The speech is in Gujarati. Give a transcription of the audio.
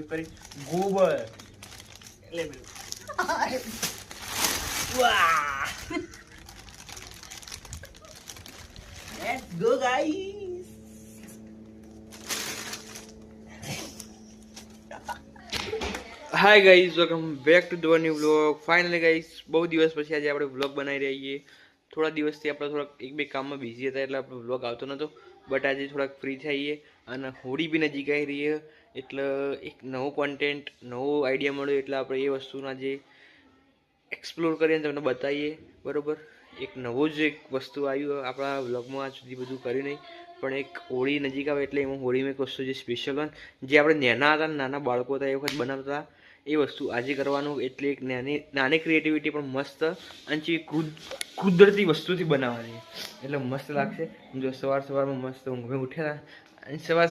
ઉપયોગ કરી ગોબર એટલે વાહ let's go guys hi guys welcome back to the new vlog finally guys બહુ દિવસ પછી આજે આપણે વ્લોગ બનાવી રહ્યા છીએ થોડા દિવસથી આપણે થોડાક એક બે કામમાં બિઝી હતા એટલે આપણો વ્લોગ આવતો નહોતો બટ આજે થોડાક ફ્રી થઈએ અને હોળી બી નજીક આવી રહી છે એટલે એક નવો કોન્ટેન્ટ નવો આઈડિયા મળ્યો એટલે આપણે એ વસ્તુના જે એક્સપ્લોર કરીને તમને બતાવીએ બરાબર એક નવો જ એક વસ્તુ આવ્યું આપણા વ્લોગમાં આજ સુધી બધું કર્યું નહીં પણ એક હોળી નજીક આવે એટલે એમાં હોળીમાં એક વસ્તુ જે સ્પેશિયલ હોય જે આપણે નાના હતા નાના બાળકો હતા એ વખત બનાવતા એ વસ્તુ આજે કરવાનું એટલે એક નાની ક્રિએટિવિટી પણ મસ્ત અને જે કુદરતી વસ્તુથી બનાવવાની એટલે મસ્ત લાગશે જો સવારમાં મસ્ત ઊંઘે ઉઠ્યા અને સવાર